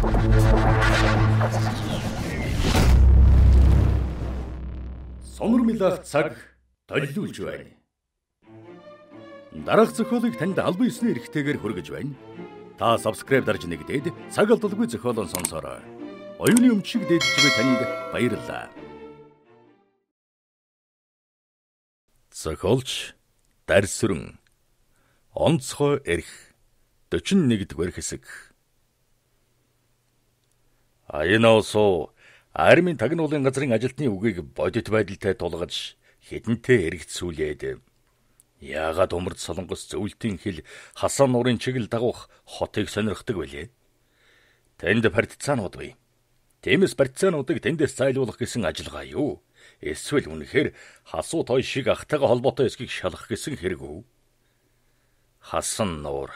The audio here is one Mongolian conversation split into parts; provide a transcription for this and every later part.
Сонор милах цаг толиулж байна. Дараах зохиолыг танд албан ёсны эрхтэйгээр хүргэж байна. Та subscribe дарж нэгдээд цаг алдалгүй зохиолон сонсороо. Оюуны өмчийг дээдж буй танд баярлалаа. Зохиолч Дарсүрэн онцгой эрх 41-р хэсэг. Аянаосоо армийн тагнуулын газрын ажилтны үгийг бодит байдалтай тулгаж хэдэнтэй эргэцүүлээд яагаад умард солонгос зөвлөлтийн хил Хасан нуурын чиглэл дагуух хотыг сонирхдаг байлээ? Тэнд партизанууд бай. Тиймээс партизануудыг тэндээс зайлуулах гэсэн ажиллагаа юу? Эсвэл үнэхээр Хасуу той шиг ахтайгаа холбоотой эсхийг шалгах гэсэн хэрэг үү? Хасан нуур.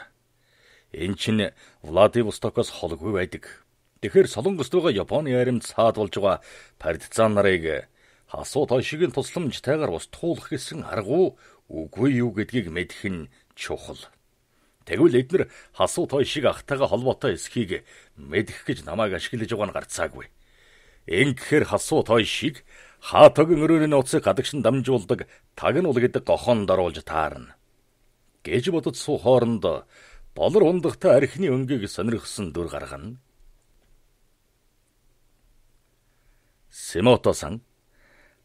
Энэ чинь Владивостокоос холгүй байдаг. Тэгэхээр Солонгост байгаа Японы аримд саад болж байгаа партизан нарыг Хасуу той шигийн тусламжтайгаар устгуулах гэсэн арга үгүй юу гэдгийг мэдэх нь чухал. Тэгвэл эдгээр Хасуу той шиг ахтайгаа холбоотой эсхийг мэдэх гэж намайг ашиглаж байгаа нь гарцаагүй. Ингэхээр Хасуу той шиг хаатогийн өрөөний нууцыг гадагшин дамжуулдаг тагнуул гэдэг гохоонд оруулж таарна. Гэж бодож суу хооронд болор ундагтай архины өнгийг сонирхсон дүр гаргана. Симото-сан,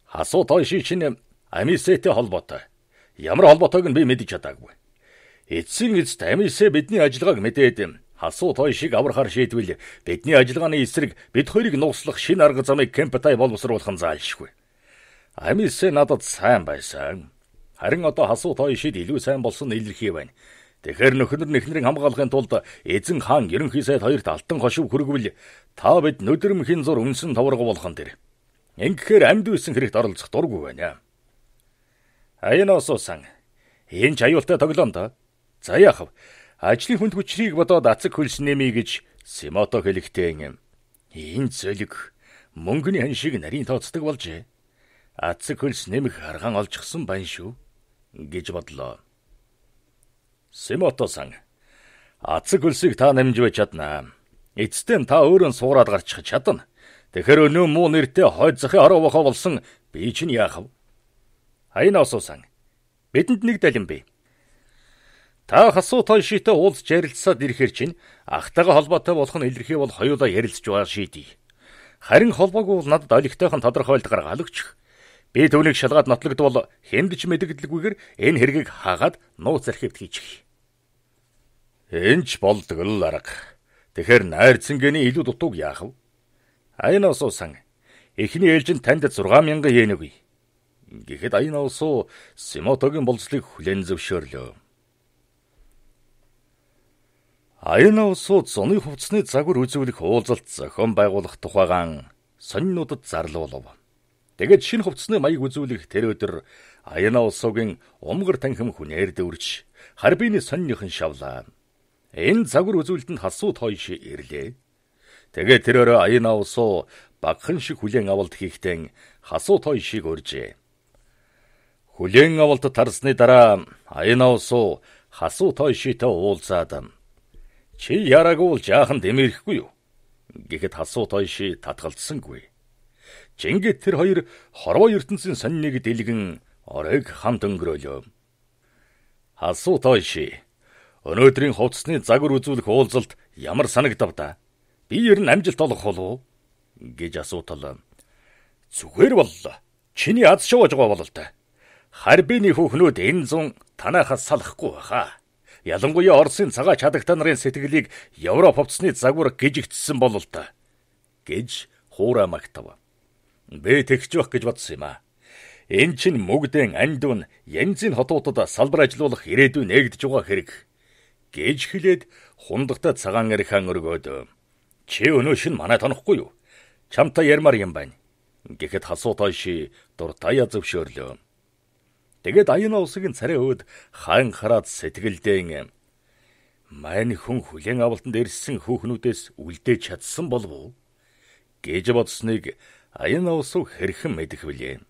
Хасуу той ши чинь Амисэтэй холбоотой. Ямар холбоотойг нь би мэдэж чадаагүй. Эцсийн эцэст Амисэ бидний ажиллагааг мэдээд Хасуу той шиг аврахаар шийдвэл бидний ажиллагааны эсрэг бид хоёрыг нууцлах шинэ арга замыг Кэмптай боловсруулах нь заалшгүй. Амисэ надад сайн байсан. Харин одоо Хасуу той шид илүү сайн болсон нь илэрхий байна. Тэгэхээр нөхөр нэхнэрийг хамгаалахын тулд эзэн хаан ерөнхий сайд хоёрт алтан хошив хүргвэл та бид нүдэрмхийн зур үнсэн товарга болох нь тэр. Ингэхээр амьд үйсэн хэрэгт оролцох дургүй байна. Аянаосоо-сан, энэ ч аюултай тоглоом да. За яах вэ? Ажлын хүнд хүчрийг бодоод ацаг хөлс нэмье гэж Симото хэлэхдээ энэ зөлөг мөнгөний хан шиг нарийн тооцдог болжээ. Ацаг хөлс нэмэх аргаан олжчихсан байна шүү гэж бодлоо. Симото-сан, ацаг хөлсийг та нэмжвэ чаднаа. Эцэстэн та өөрөө суураад гарчих чадна. Тэгэхээр өнөө муу нэртэй хойд захын ороо бохоо болсон би чинь яах вэ? Аянаосоо-сан, бидэнд нэг далин бий. Та Хасуу той шитэй уулзч ярилцсаад ирэхэр чинь ахтайгаа холбоотой болох нь илэрхий бол хоёулаа ярилцж байгаа шийдий. Харин холбоогүй бол надад олигтойхон тодорхойлт гаргаал өгчих. Би түүнийг шалгаад нотлогдвол хэмдэж мэдэгдэлгүйгээр энэ хэргийг хаагаад нууц архивд хийчих. Энэч болдог л арга. Тэгэхээр найрцанганы илүү дутууг яах вэ? Аянаосоо-сан, эхний ээлжинд танд 6,000 йен өгье. Гэхэд Аянаосоо Симотогийн болцлыг хүлээн зөвшөөрлөө. Аянаосоо зуны хувцсны загвар үзүүлэх уулзалт зохион байгуулах тухайгаан сониннуудад зарлуулав. Тэгээд шинэ хувцсны маяг үзүүлэх тэр өдөр Аянаосоогийн умгар танхим хүнээр дүүрч харбины сонинныхан шавлаа. Энэ загвар үзүүлэлтэнд Хасуу той ши ирлээ. Тэгээд тэр өрөө Аянаосоо багхан шиг хүлээн авалт хийхдээ Хасуу той шиг урьжээ. Хүлээн авалт тарсны дараа Аянаосоо Хасуу той шитэй уулзаад чи яраагүй жаахан дэмэрхгүй юу? Гэхэд Хасуу той ши татгалцсангүй. Жингэд тэр хоёр хорвоо ертөнцийн сониныг дэлгэн оройг хамт өнгөрөөлөө. Хасуу той ши, өнөөдрийн хувцсны загвар үзүүлэх уулзалт ямар санагдав та? Би ер нь амжилт олох болов уу? Гэж асуутал. Зүгээр боллоо. Чиний аз шавж байгаа бол та. Харбины хүүхнүүд энэ зун танахаас салахгүй баха. Ялангуяа Оросын цагаач хадагта нарын сэтгэлийг Европ хувцсны загвар гижигдсэн бол та. Гэж хуураа магтав. Би тэгж байх гэж бодсон юм аа. Энэ чинь мөгдэн андуун янзын хотуудад салбар ажиллуулах ирээдүй нээгдэж байгаа хэрэг. Гэж хэлээд хундагтай цагаан архиан өргөөд чи өнөө шин манай тонохгүй юу? Чамтай ярмаар юм байна. Гэхэд Хасуу той ши дуртая зөвшөөрлөө. Тэгээд Аянаосогийн царай өөд хаан хараад сэтгэлдээ маань хүн хүлээн авалтанд ирсэн хүүхнүүдээс үлдээж чадсан болов уу? Гэж бодсныг Аянаосоо хэрхэн мэдэх вүлээ?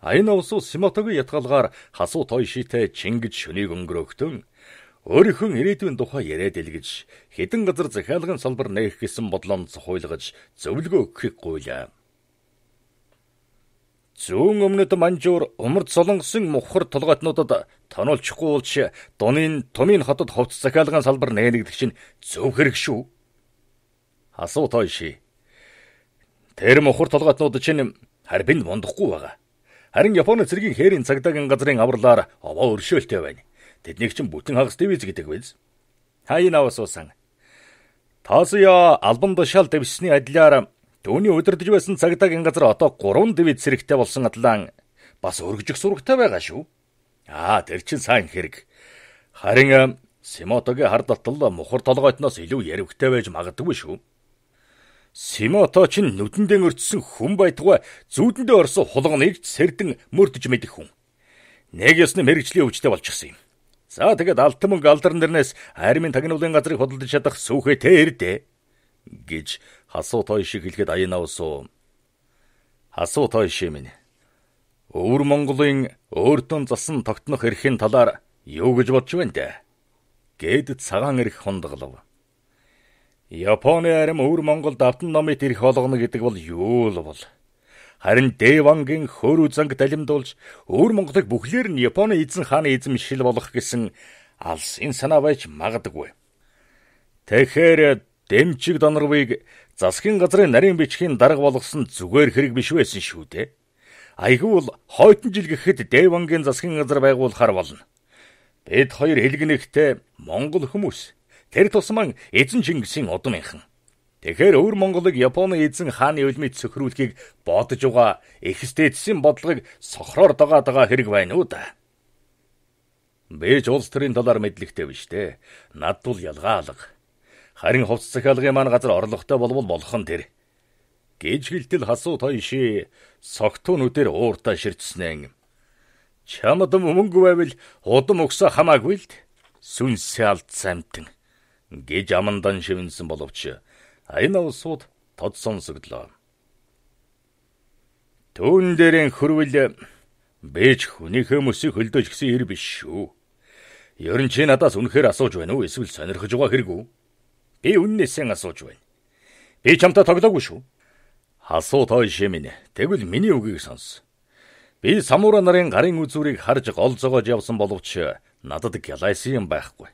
Аянаосоо Симотогийн ятгалгаар Хасуу той шитэй чингэж шөнийг өнгөрөөхтөн өөрийнхөө ирээдүйн тухай яриад илгэж хэдэн газар захиалгын салбар нээх гэсэн бодлоонд зохиолгож зөвлөгөө өгөхийг гуйлаа. Зүүн өмнөд Манжуур умард солонгосын мухар толгойтнуудад тоноолчихгүй улч Дунын Тумын хотод хувцас захиалгын салбар нээнэгдэх чинь зөв хэрэг шүү. Асуу тойши. Тэр мухар толгойтнууд чинь харбинд мондохгүй байгаа. Харин Японы цэргийн хээрийн цагдаагийн газрын авралаар овоо өршөөлтэй байна. Тэднийг чинь бүтэн хагас дивиз гэдэг биз. Хайнавас усан. Таасяа албан тушаал дэвсний адилаар түүний удирдах байсан цагдаагийн газар одоо 3 дивиз зэрэгтэй болсон атлан бас өргөжих сурагтай байгаа шүү. Тэр чинь сайн хэрэг. Харин Симотогийн хардалтал мухар толгойтноос илүү яривхтай байж магадгүй шүү. Симото чинь нүдэндээ өртсөн хүн байтугай зүүдэндээ орсон хулганыг сэрдэн мөрдөж мэдэх хүн. Нэг ёсны мэрэгжлийн өвчтэй болчихсон юм. За тэгээд алтан мөнгө алдарн дэрнээс армийн тагнуулын газрыг хөдөлж чадах сүүхэй тэрдэ гэж Хасуу Тойши хэлэхэд Аянавсуу. Хасуу Тойши минь. Өвөр Монголын өөртөө засан тогтнох эрхийн талаар юу гэж бодж байна дэ? Гэд цагаан эрх хундаглав. Японы арим өвөр Монголд автан номит ирэх болгоно гэдэг бол юу л бол. Харин Дэвангийн хөр үзанг далимдуулж өвөр Монголыг бүхлээр нь Японы эзэн хааны эзэмшил болгох гэсэн алсын санаа байж магадгүй. Тэгэхээр дэмчиг донорвыг засгийн газрын нарийн бичгийн дарга болгосон зүгээр хэрэг биш байсан шүү дээ. Айгүй бол хойтон жил гэхэд Дэвангийн засгийн газар байгуулахаар болно. Бид хоёр хэлгэнэхтэй Монгол хүмүүс. Тэр тусман эзэн Чингисийн удамынхан. Тэгэхээр өвөр Монголыг Японы эзэн хааны үлмид сөхрүүлэхийг бодож байгаа экстэцийн бодлогыг сохроор дагаад байгаа хэрэг байна уу да. Бэж улс төрийн талаар мэдлэгтэй биш дээ. Над бол ялгаалга. Харин хувцас захиалгын маань газар орлоготой болвол болох нь тэр. Гэж хэлтэл Хасуу Тойши согтуунуудээр ууртаа ширтснэн. Чамд мөнгө байвал удам өгсө хамаагүй л сүнсээ алдсан амтэн гэж амандан шивнсэн боловч Аянавсууд тод сонсогдлоо. Түүн дээрэн хөрвөл бэж хүнийхээ мөсийг хөлдөөж гисэн ир биш шүү. Ерөн чи надаас үнэхээр асууж байна уу? Эсвэл сонирхож байгаа хэрэг үү? Би үннээсээ асууж байна. Би чамтай тоглоогүй шүү. Хасуу Тойши минь. Тэгвэл миний үгийг сонс. Би самура нарын гарын үзүүрийг харж гол зогоож явсан боловч надад гялайсан юм байхгүй.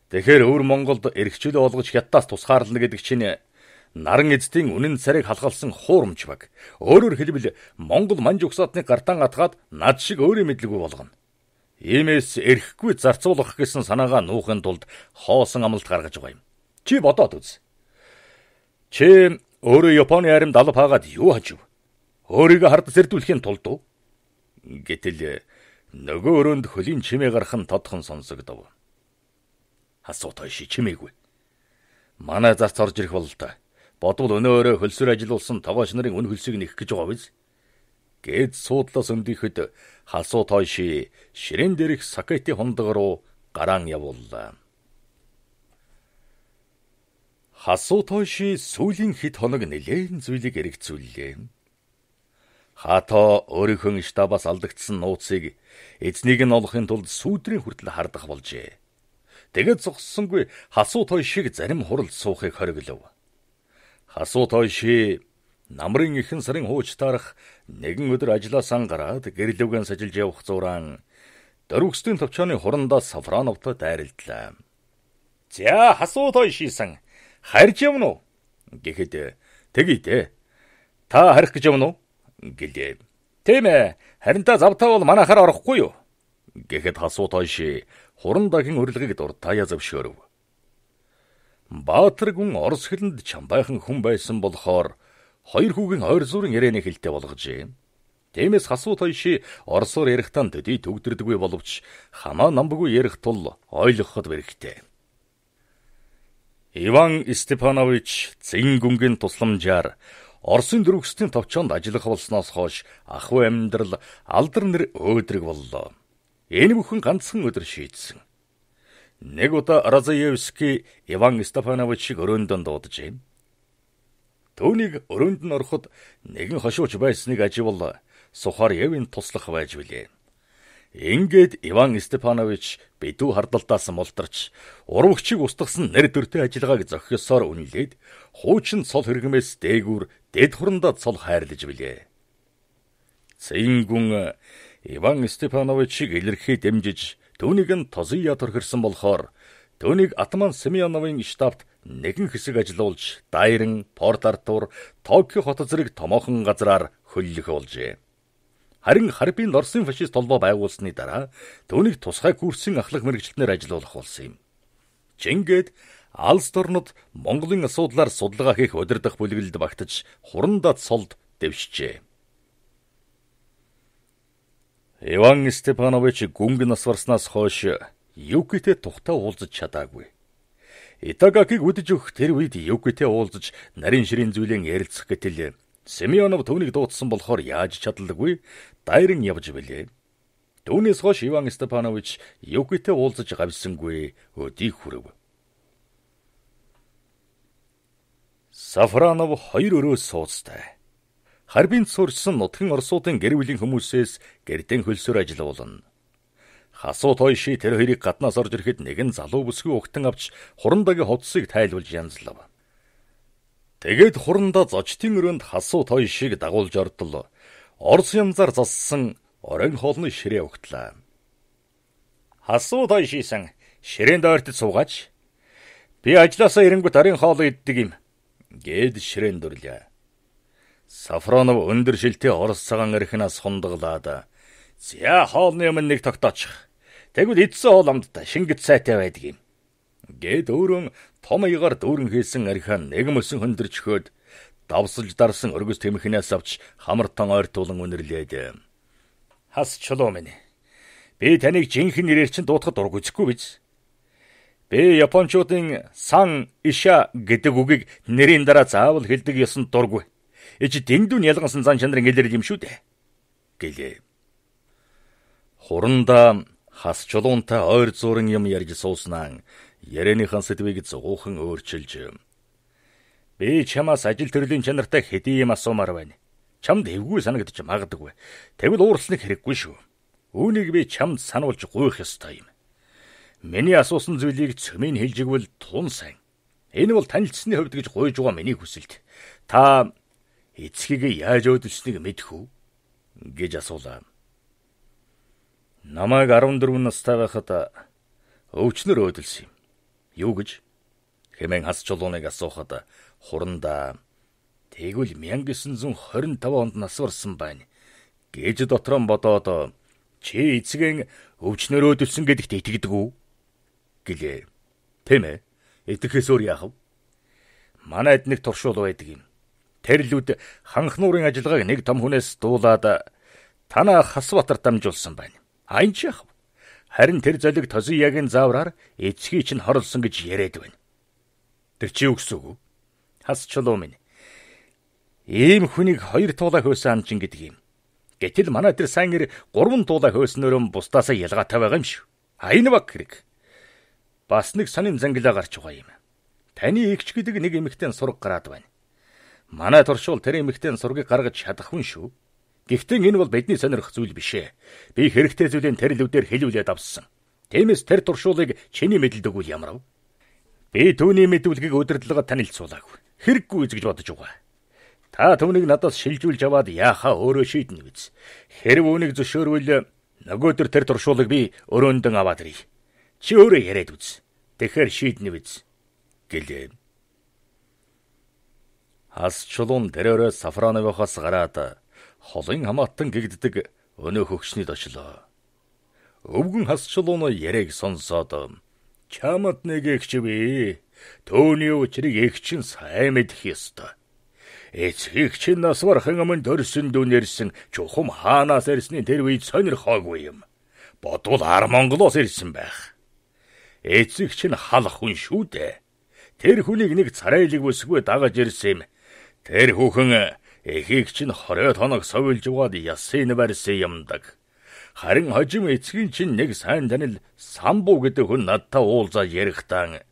Тэгэхээр өвөр Монголд эрхчлөө олгож хятадаас тусгаарлана гэдэг чинь наран эзэдийн үнэн царийг халахалсан хуурамч баг. Өөрөөр хэлбэл Монгол манж угсаатны гартаан атгаад над шиг өөрийн мэдлэггүй болгоно. Иймээс эрхгүй зарцуулах гэсэн санаагаа нуухын тулд хоосон амлалт гаргаж байгаа юм. Чи бодоод үз. Чи өөрөө Японы аримд алав хаагаад юу хажив? Өөрийгөө хард зэрдүүлэхийн тулд уу? Гэтэл нөгөө өрөөнд хөлийн чимээ гарах нь тодхон сонсогдов. Хасуу Тойши чимээгүй. Манай зарц орж ирэх бол та. Бодвол өнөөрөө хөлсөр ажиллуулсан тогооч нарын үн хөлсийг нэх гэж байгаа биз? Гэд суудлаас өндийхэд Хасуу Тойши ширээн дээрх сакети хундаг руу гараан явууллаа. Хасуу Тойши сүүлийн хэд хоног нэлээд зүйлийг эргэцүүллээ. Хато өөрийнхөө штабаас алдагдсан нууцыг эзнийг нь олохын тулд сүүдрийн хүртэл хардах болжээ. Тэгээд зогссонгүй Хасуу Тойшиг зарим хурал суухыг хориглов. Хасуу Тойши намрын ихэнх сарын хууч тарах нэгэн өдөр ажлаасаа гараад гэрлүүгэн сажилж явах зураан дөрвөсдийн төвчөөний хурандаа Сафроновтой дайралдлаа. За Хасуу Тойши-сан харж явна уу? Гэхэд тэгье дээ. Та харих гэж явна уу? Гэлээ. Тийм ээ. Харин та завтаа бол манайхаар орохгүй юу? Гэхэд Хасуу Тойши хурандагийн урилгыг дуртаяа зөвшөөрөв. Баатар гүн Орос хэлэнд чамбайхан хүн байсан болохоор хоёр хүүгийн ойр зүрийн ярианы хэлтэй болгожээ. Тиймээс Хасуу Тойши оросоор ярихдаа төдий төгдөрдөггүй боловч хамаа намбгүй ярих тул ойлгоход бэрхтээ. Иван Степанович Зин гүнгийн тусламжаар Оросын дөрвөсдийн товчоонд ажиллах болсноос хойш ахуй амьдрал алдар нэр өөдрөг боллоо. Энэ бүхэн ганцхан өдөр шийдсэн. Нэг удаа Разаевский Иван Степановичийг өрөөндөө дууджээ. Түүнийг өрөөнд нь ороход нэгэн хошууч байсныг аживал Сухарьевын туслах байж билээ. Ингээд Иван Степанович бедүү хардалтаас мулдарч урвагчийг устгасан нэр дөөртэй ажиллагааг зохиосоор үнэлээд хуучин цол хэрэгмээс дээгүүр дэд хурандаа цол хайрлаж билээ. Цэнгүн Иван Степановичийг илэрхий дэмжиж түүнийг нь Тозия төрхирсэн болохоор түүнийг Атаман Семеновын штабт нэгэн хэсэг ажиллуулж Дайран, Порт Артур, Токио хот зэрэг томоохон газраар хөллөх болжээ. Харин Харбин Оросын фашист толгой байгуулсны дараа түүнийг тусгай курсын ахлах мэргэжилтнээр ажиллуулах болсон юм. Чингээд Алс орнод Монголын асуудлаар судалгаа хийх удирдах бүлэглэлд багтаж хурандаа цолд дэвшжээ. Иван Степанович гүнг нас барснаас хойш Юкитэй тухтай уулзаж чадаагүй. Итагакийг үдэж өгөх тэр үед Юкитэй уулзаж нарийн ширийн зүйлэн ярилцах гэтэл Семенов түүнийг дуудсан болохоор яаж чадлаггүй Дайран явж билээ. Түүнээс хойш Иван Степанович Юкитэй уулзаж гавьсангүй өдий хүрэв. Сафронов 2 өрөөс сууцтай. Харбинд сурсан нутгийн орсуудын гэр бүлийн хүмүүсээс гэрдэн хөлсөөр ажиллуулна. Хасуу тойши тэр хоёрыг гаднаас орж ирэхэд нэгэн залуу бүсгүй угтан авч хурандагийн хувцсыг тайлбуулж янзлав. Тэгээд хурандаа зочдын өрөөнд хасуу тойшиг дагуулж ортол Орос янзаар зассан оройн хоолны ширээ угтлаа. Хасуу тойшисан ширээнд ойртод суугаач. Би ажилласаа ирэнгүүт оройн хоол иддэг юм. Гээд ширээнд дурлаа. Сафронов өндөр шилтэй орос цагаан архинаас хундаглаад "За хоолны өмнө нэг тогтоочих. Тэгвэл эдсэн хоол амдтай шингэц сайтай байдаг юм." Гээд өөрөө том аягаар дүүрэн хийсэн архиа нэг мөсөн хөндөрч хөөд давсалж дарсан өргөс тэмхнээс авч хамартан ойртуулан үнэрлээд "Хас чулуу минь. Би таныг жинхэнэ нэрээр чинь дуутахад дург үзэхгүй биз? Би Япончуудын сан иша гэдэг үгийг нэрийн дараа заавал хэлдэг ёсонд дургүй. Ич дэндүүн ялгансан зан чанарын илэрэл юм шүү дээ" гэлээ. Хурандаа хас чулуунтай ойр зуран юм ярьж сууснаа ярианыхан сэдвийг зугуухан өөрчилж "Би чамаас ажил төрлийн чанартай хэдий юм асуумаар байна. Чамд эвгүй санагдаж магадгүй. Тэгвэл ууралсныг хэрэггүй шүү. Үүнийг би чамд сануулж гуйх ёстой юм. Миний асуусан зүйлийг цөмийн хэлж игвэл тун сайн. Энэ бол танилцсны хувьд гэж гуйж байгаа миний хүсэлт. Та эцгийг яаж өдөлснийг мэдэх үү?" гэж асуулаа. "Намайг 14 настай байхад өвчнөр өдөлсөн юм. Юу гэж?" хэмээн хас чулууныг асуухад хурандаа "Тэгвэл 1925 онд нас барсан байна" гэж дотроо бодоод "Чи эцгийн өвчнөр өдөлсөн гэдэгт итгэдэг үү?" гэлээ. "Тийм ээ. Итгэхээс өөр яах вэ? Манайд нэг туршуул байдаг юм. Тэрлүүд ханхнуурын ажиллагааг нэг том хүнээс дуулаад танаа Хасбатар дамжуулсан байна. Айн ч яах вэ? Харин тэр золиг Тозиягийн заавраар эцгийг чинь хорлсон гэж яриад байна." "Тэр чи үгсүг үү? Хас чулуу минь. Ийм хүнийг 2 туулаа хөөсөн амчин гэдэг юм. Гэтэл манай тэр сайн ир 3 туулаа хөөснөөрөө бусдаасаа ялгаатай байгаа юм шүү. Энэ баг хэрэг. Бас нэг сонин зангилаа гарч байгаа юм. Таны эгч гэдэг нэг эмэгтэй сураг гараад байна. Манай туршуул тэр эмэгтэй сургийг гаргаж чадах хүн шүү. Гэхдээ энэ бол бидний сонирхох зүйл биш ээ. Би хэрэгтэй зүйлийн тэр лүдээр хэлүүлээд авсан. Тиймээс тэр туршуулыг чиний мэдэлд өгвөл ямар вэ? Би түүний мэдүүлгийг удирдлагад танилцуулаагүй. Хэрэггүй гэж бодож байгаа. Та түүнийг надаас шилжүүлж аваад яахаа өөрөө шийднэ биз. Хэрв үүнийг зөвшөөрвөл нөгөөдөр тэр туршуулыг би өрөөндөн аваад ирье. Чи өөрөө яриад үз. Тэгэхээр шийднэ биз гэлээ. Хас чулуун дэрээрээ Сафроновоос гараад холын хамаатан гэгддэг өнөө хөгшнөд очлоо. Өвгөн хас чулуун яриаг сонсоод "Чамд нэг эгч бий. Төвний учрыг эгч нь сайн мэдэх ёстой. Эцгийг чинь нас барахын өмнө төрсөн дүнэрсэн чухам хаанаас ирсний тэр үед сонирхоогүй юм. Бодвол ар Монголоос ирсэн байх. Эцэг чинь халах хүн шүү дээ. Тэр хүнийг нэг царайлаг бүсгүй дагаж ирсэн юм. Тэр хүүхэн эхийг чинь 20 хоног совилж угаад ясын барьсан юмдаг. Харин хожим эцгийн чинь нэг сайн танил Самбуу гэдэг хүн надтай уулзаад ярихдаа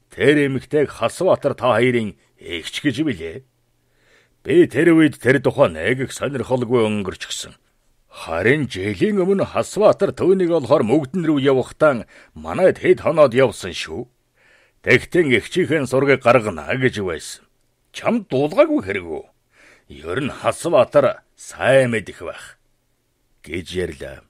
тэр эмэгтэйг Хасбатар та хоёрын эгч гэж билээ. Би тэр үед тэр тухайн нэг их сонирхолгүй өнгөрч гисэн. Харин жилийн өмнө Хасбаатар түүнийг олохоор мөгдөн рүү явахдаа манайд хэд хоноод явсан шүү. Тэгтэн эгчийнхэн сургийг гаргана гэж байсан. Чамд дуулгаагүй хэрэг үү? Ер нь Хасбаатар сайн мэдэх байх гэж ярьлаа.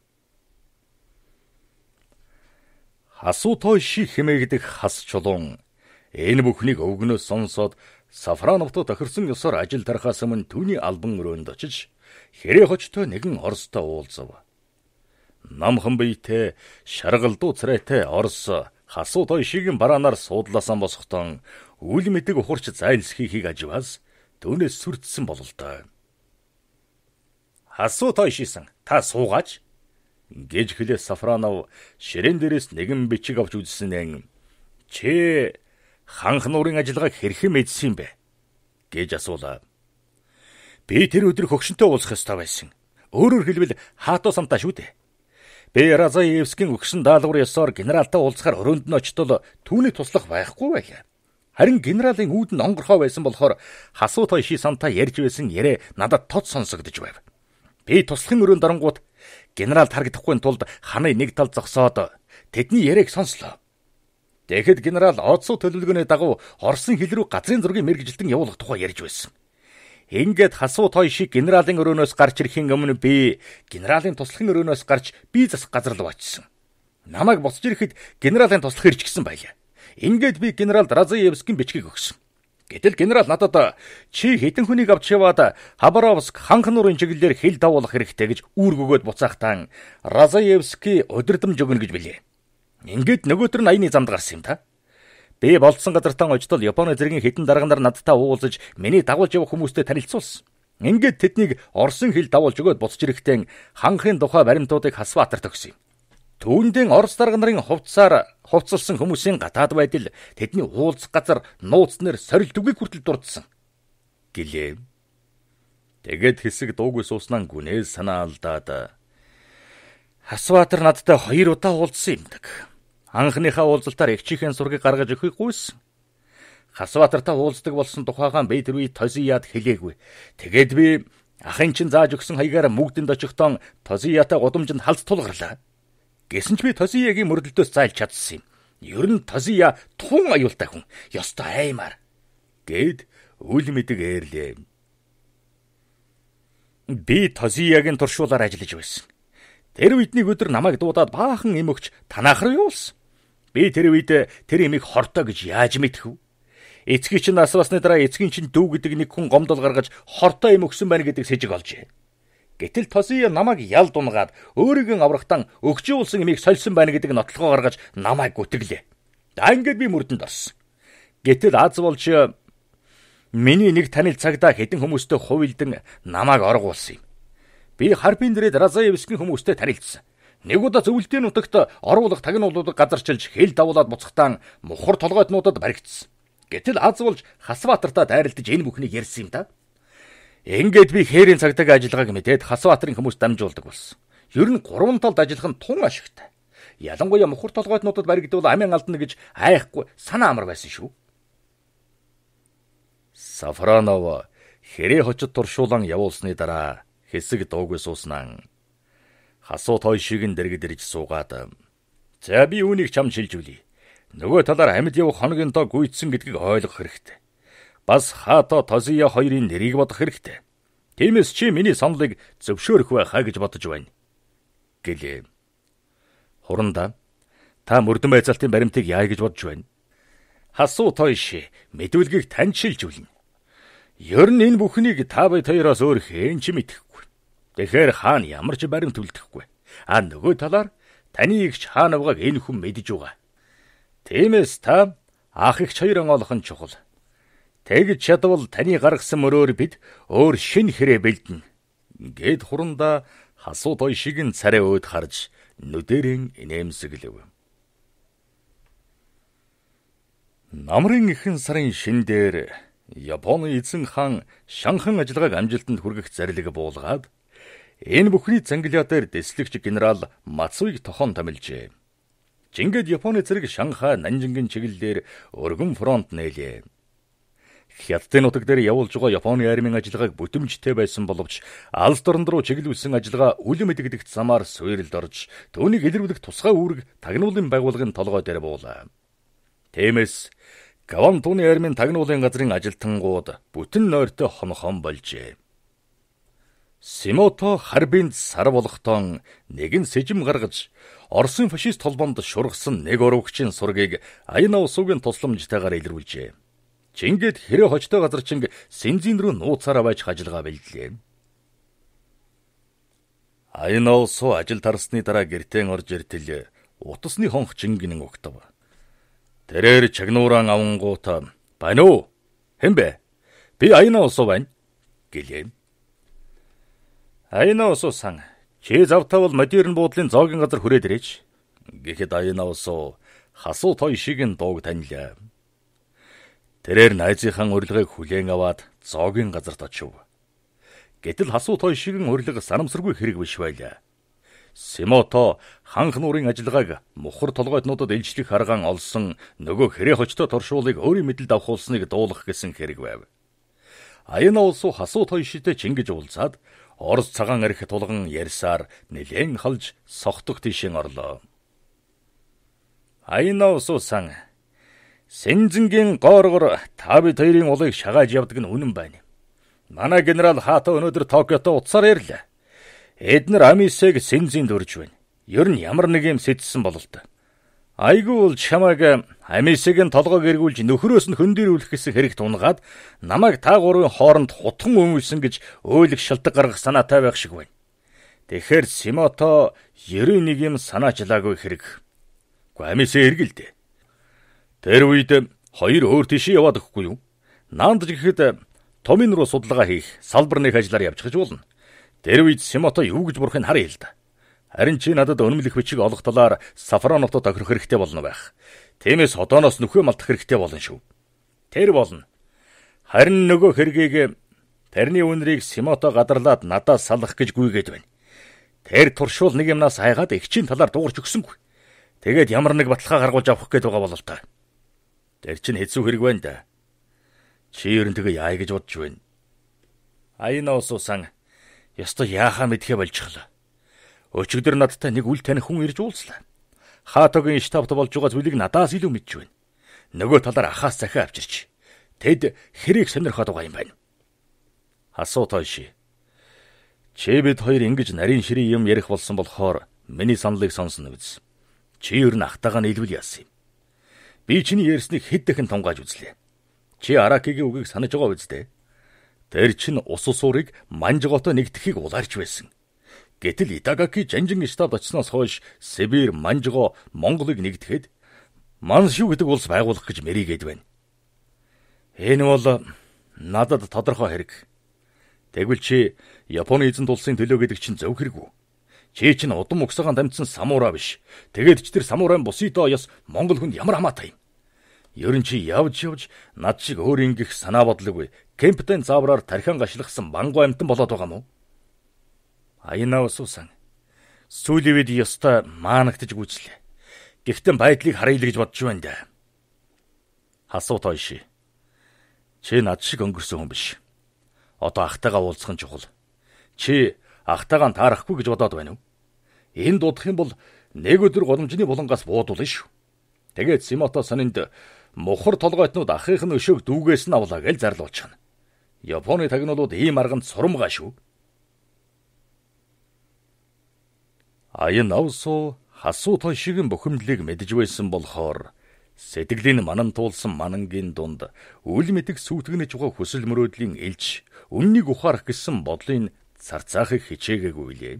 Хасуутой ши хэмээгдэх хас чулуун энэ бүхнийг өвгнөөс сонсоод Сафроновто тохирсон ёсоор ажил тарахаас өмнө түүний албан өрөөнд очиж хэрэг хочтой нэгэн орстой уулзав. Намхан биетэй шаргалдуу царайтай орс Хасуутой шигийн бараанаар суудлаасан босхотон үл мэдэг ухарч зайлсхийхийг аживаас түүнээс сүрдсэн бололтой. Хасуутой шисэн та суугаач гэж хэлээ Сафронов ширээн дээрээс нэгэн бичиг авч үзсэн. Чи ханх нуурын ажиллагааг хэрхэн мэдсэн бэ гэж асуулаа. Би тэр өдөр хөгшөнтэй уулзах ёстой байсан. Өөрөөр хэлбэл хаатуу самтаа шүү дээ. Би Разаевскийн өгсөн даалгавар ёсоор генералтай уулзахаар өрөөнд нь очтол түүний туслах байхгүй байлаа. Харин генералын үүдэн онгорхоо байсан болохоор Хасуутой ши самтаа ярьж байсан ярэ надад тод сонсогдож байв. Би туслахын өрөөнд оронгууд генерал тарагдахгүй тулд ханыг нэг тал зогсоод тэдний яриаг сонслоо. Тэгэхэд генерал Оцсо төлөвлөгөөний дагуу Орсын хил рүү газрын зургийг мэргэжилтэн явуулах тухай ярьж байсан. Ингээд Хасуутой ши генералын өрөөнөөс гарч ирэхийн өмнө би генералын туслахын өрөөнөөс гарч би засах газар руу очсон. Намайг босч ирэхэд генералын туслах ирж гисэн байлаа. Ингээд би генерал Разаевскийн бичгийг өгсөн. Гэтэл генерал надад чи хэдэн хүнийг авч яваад Хабаровск ханх нуурын чиглэлээр хил давуулах хэрэгтэй гэж үүрэг өгөөд буцаахтаа Разаевский удирдамж өгнө гэж билээ. Ингээд нөгөөдөр нь аяны замд гарсан юм та. Би болцсон газартаа очтол Японы зэргийн хэдэн дарга нар надтай уулзаж миний дагуулж явах хүмүүстэй танилцуулсан. Ингээд тэднийг Орсын хил давуулж өгөөд буцаж ирэхдээ ханхын тухай баримтуудыг Хасбаатарт өгсөн юм. Түүндээ Орос дарга нарын хувцалсан хүмүүсийн гадаад байдал тэдний уулзах газар нууцнэр сорил дүгийг хүртэл дурдсан гэлээ. Тэгэд хэсэг дуугүй сууснаа гүнээс санаа алдаад Хасбаатар надтай 2 удаа уулзсан юмдаг. Анхныхаа уулзалтаар эгчийнхэн сургийг гаргаж өгөхийг гуйсан. Хасбаатартай уулздаг болсон тухайгаа би тэр үед Тозияад хэлээгүй. Тэгээд би ахын чинь зааж өгсөн хаягаар мөгдөнд очихдоо Тозияатай гудамжинд халз тулгарлаа. Гэсэн ч би Тозиягийн мөрдөлтөөс зайлж чадсан юм. Ер нь Тозия тун аюултай хүн. Ёстой аймаар гэд үл мэдэг ээрлээ. Би Тозиягийн туршуулаар ажиллаж байсан. Тэр үедний өдөр намайг дуудаад баахан эм өгч танах руу явуулсан. Би тэр үед тэр эмийг хортой гэж яаж мэдэх вэ? Эцгийн чинь асвасны дараа эцгийн чинь дүү гэдэг нэг хүн гомдол гаргаж хортой эм өгсөн байна гэдэг сэжиг олжээ. Гэтэл Тозия намайг ял дунгаад өөрийгөө аврахтан өгчүүлсэн эмийг сольсон байна гэдэг нотлогоо гаргаж намайг гүтгэлээ. Ингээд би мөрдөнд орсон. Гэтэл аз болж миний нэг танил цагдаа хэдэн хүмүүстэй хувилдан намайг оргуулсан юм. Би Харбин дээрээ Разаевскийн хүмүүстэй танилцсан. Нэг удаа зөвлөлтийн нутагт оруулах тагнуулуудыг газарчилж хэл давуулаад буцахтаа мухар толгойднуудад баригдсан. Гэтэл аз болж Хасбаатартаа дайралтаж энэ бүхнийг ярьсан юм да. Ингээд би хээрийн цагдаагийн ажиллагааг мэдээд Хасбаатарын хүмүүс дамжуулдаг болсон. Ер нь 3 талд ажиллах нь тун ашигтай. Ялангуяа мухар толгойднуудад баригдвал амин алдна гэж айхгүй санаа амар байсан шүү. Сафронов хэрэг хочод туршуулан явуулсны дараа хэсэг дуугүй сууснаа. Хасуутой шигийн дэргэд ирж суугаад за би үүнийг чамд шилжүүлье. Нөгөө талаар амьд явах хоногийн доо гүйцсэн гэдгийг ойлгох хэрэгтэй. Бас Хато Тозия хоёрын нэрийг бодох хэрэгтэй. Тиймээс чи миний саналыг зөвшөөрөх байхаа гэж бодож байна гэлээ. Хурандаа та мөрдөн байцаалтын баримтыг яа гэж бодож байна? Хасуутой ши мэдүүлгийг танд шилжүүлнэ. Ер нь энэ бүхнийг та бид хоёроос өөр хэн ч мэдэхгүй. Тэгэхээр хаана ямар ч баримт үлдэхгүй. Нөгөө талаар таны эгч хаанавгаг энэ хүн мэдж байгаа. Тиймээс та ах эгч хоёрын олох нь чухал. Тэгж чадвал таны гаргасан мөрөөр бид өөр шин хэрэг бэлдэнэ гэд хурандаа Хасуутой шигэн царай өөд харж нүдэрэн инээмсэглэв. Намрын ихэнх сарын шин дээр Японы эзэн хаан Шанхан ажиллагааг амжилтанд хүргэх зарлиг буулгаад энэ бүхний цангалиа дээр дэслэгч генерал Мацуиг тохон томилжээ. Жингэд Японы зэрэг Шанхай Нанжингийн чиглэлээр өргөн фронт нээлээ. Хятадын нутаг дээр явуулж байгаа Японы армийн ажиллагааг бүтэмжтэй байсан боловч алс дорнд руу чиглүүлсэн ажиллагаа үлэм эдгдэгт замаар суурилд орж түүнийг илрүүлэх тусгай үүрэг тагнуулын байгууллагын толгой дээр буулаа. Тиймээс Гаван түүний армийн тагнуулын газрын ажилтнууд бүтэн нойртой хонохон болжээ. Симото харбинд сар болохтон нэгэн сэжим гаргаж Оросын фашист холбоонд шургасан нэг урвагчийн сургийг Аяна Усуугийн тусламжтайгаар илрүүлжээ. Чингэд хэрэг хожтой газар чинг Синзин рүү нууцаараа байж ажиллагаа бэлдлээ. Аяна Усуу ажил тарсны дараа гэртээ орж иртэл утасны хонх чингэнэн угтав. Тэрээр чагнууран авангуута "Байна уу? Хэн бэ? Би Аяна Усуу байна" гэлээ. Аяна Усуу сан чи завтавал модерн буудлын зоогийн газар хүрээд ирээч гэхэд Аяна Усуу Хасуу Тойшигийн дууг танилаа. Тэрээр найзынхаа урилгыг хүлээн аваад зоогийн газарт очив. Гэтэл Хасуу Тойшигийн урилга санамсаргүй хэрэг биш байлаа. Симото ханх нуурын ажиллагааг мухар толгойднуудад илчлэх аргаан олсон нөгөө хэрэг хочтой торшуулыг өөрийн мэдэлд авахулсныг дуулах гэсэн хэрэг байв. Аяна Усуу Хасуу Тойшитэй чингэж уулзаад Орос цагаан арх тулган ярьсаар нэлээн халж сохтох тийшээ орлоо. Аяна Усуу сан Синзингийн гооргор та бид хоёрын улыг шагааж явдаг нь үнэн байна. Манай генерал Хато өнөөдөр Токиото утсаар ирлээ. Эднэр Амисыг Синзинд өрж байна. Ер нь ямар нэг юм сэтсэн бололтой. Айгүй бол чамайг Амисыг толгойг эргүүлж нөхрөөс нь хөндөрүүлэх гэсэн хэрэг тунгаад намайг та гурвын хооронд хутхан өмүүлсэн гэж өөлөг шалтгаан гаргах санаатай байх шиг байна. Тэгэхээр Симото 91 юм санаачлаагүй хэрэг. Гэхдээ Амисээ эргэлдэ. Тэр үед хоёр өөр тийшээ яваад өгөхгүй юу? Наанд гэхэд Томин руу судалгаа хийх, салбар нэг ажиллаар явж гэж болно. Тэр үед Симото юу гэж бурахыг харъя л да. Харин чи надад өнөмлөх бичиг олох талаар Сафроновто тохирох хэрэгтэй болно байх. Тиймээс одооноос нөхөө малтах хэрэгтэй болно шүү. Тэр болно. Харин нөгөө хэргийг тэрний үнрийг Симото гадарлаад надаас салах гэж гүйгээд байна. Тэр туршуул нэг юмнаас хайгаад эгчийн талаар дуурч өгсөнгүй. Тэгээд ямар нэг баталгаа гаргуулж авах гээд байгаа болол та. Тэр чинь хэцүү хэрэг байна да. Чи ер нь тэгээ яа гэж бодож байна? Аяна Усуу сан ёстой яахаа мэдхээ болчихлоо. Өчигдөр надтай нэг үл таних хүн ирж уулзлаа. Хатогийн штабт болж байгаа зүйлийг надаас илүү мэдж байна. Нөгөө талаар ахаас захиа авчирч. Тэд хэрийг сонирхоод байгаа юм байна. Хасуу Тойши. Чи бид хоёр ингэж нарийн ширээ юм ярих болсон болохоор миний саналыг сонсно биз. Чи ер нь ахтайгаа нийлвэл яасан юм. Би чиний ярьсныг хэд дахин тунгааж үзлээ. Чи Аракигийн үгийг санаж байгаа биз дээ. Тэр чинь ус усуурыг Манжгоотой нэгтгэхийг улаарч байсан. Гэтэл Итагаки Жанжин штаб очсноос хойш Сибирь, Манжгоо, Монголыг нэгтгэхэд Мансшу гэдэг улс байгуулах гэж мэрийгээд байна. Энэ бол надад тодорхой хэрэг. Тэгвэл чи Японы эзэнт улсын төлөө гэдэг чинь зөв хэрэг үү? Чи чинь удам угсаагаан дамжсан самурай биш. Тэгээд ч тэр самурайн Бусидо ёс Монгол хүнд ямар хамаатай юм? Ер нь чи явж над шиг өөр ингэх санаа бодлоггүй. Кемптен заавраар тархиан гашлахсан бангу амтан болоод байгаа мó? Аяна Усуу сан сүүлийн үед ёстой маанагдж гүйцлээ. Гэхдээ байдлыг харъя л гэж бодож байна да. Хасуу Тойши. Чи над шиг өнгөрсөн хүн биш. Одоо ахтайгаа уулзах нь чухал. Чи ахтайгаа таарахгүй гэж бодоод байна уу? Энд дуудах юм бол нэг өдөр голомжны булангаас буудуулна шүү. Тэгээд Симото сонинд мухар толгойтнууд ахих нь өшөөг дүүгээс нь авлаа гэж зарлуулчихна. Японы тагнуулууд ийм арганд сурамгаа шүү. Аяна Усуу Хасуу Тойшигийн бухимдлыг мэдж байсан болохоор сэтгэлийн манан туулсан манангийн дунд үл мэдэх сүйтгэнэж байгаа хүсэл мөрөөдлийн элж үннийг ухаарах гэсэн бодлын царцаахыг хичээгээгүй лээ.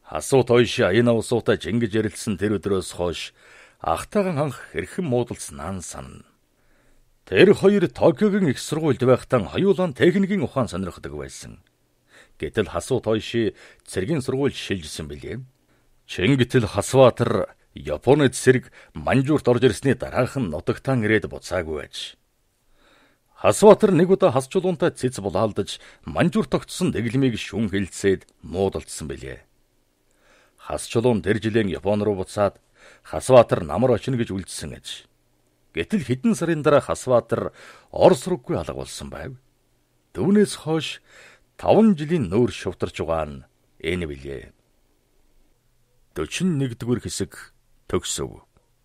Хасуу Тойши Аяна Усуутай жингэж ярилцсан тэр өдрөөс хойш ахтайгаан анх хэрхэн муудалцсан санана. Тэр хоёр Токиогийн их сургуульд байхдаа хоёулаа техникийн ухаан сонирхдаг байсан. Гэтэл Хасуу Тойши цэргийн сургуульд шилжсэн билээ. Чингэтэл Хасватар Японы цэрэг Манжуурт орж ирсний дараахан нутагтаан ирээд буцаагүй байж. Хасватар нэг удаа хас чулуунтай цэц булаалдаж Манжуурт тогтсон дэглэмийг шүүн хилцээд муудалцсан билээ. Хас чулуун тэр жилийн Япон руу буцаад Хасватар намар очно гэж үлдсэн аж. Гэтэл хэдэн сарын дараа Хасбаатар Орос руугүй алга болсон байв. Түүнээс хойш 5 жилийн нүүр шувтарч байгаа нь энэ билээ. 41-р хэсэг төгсөв.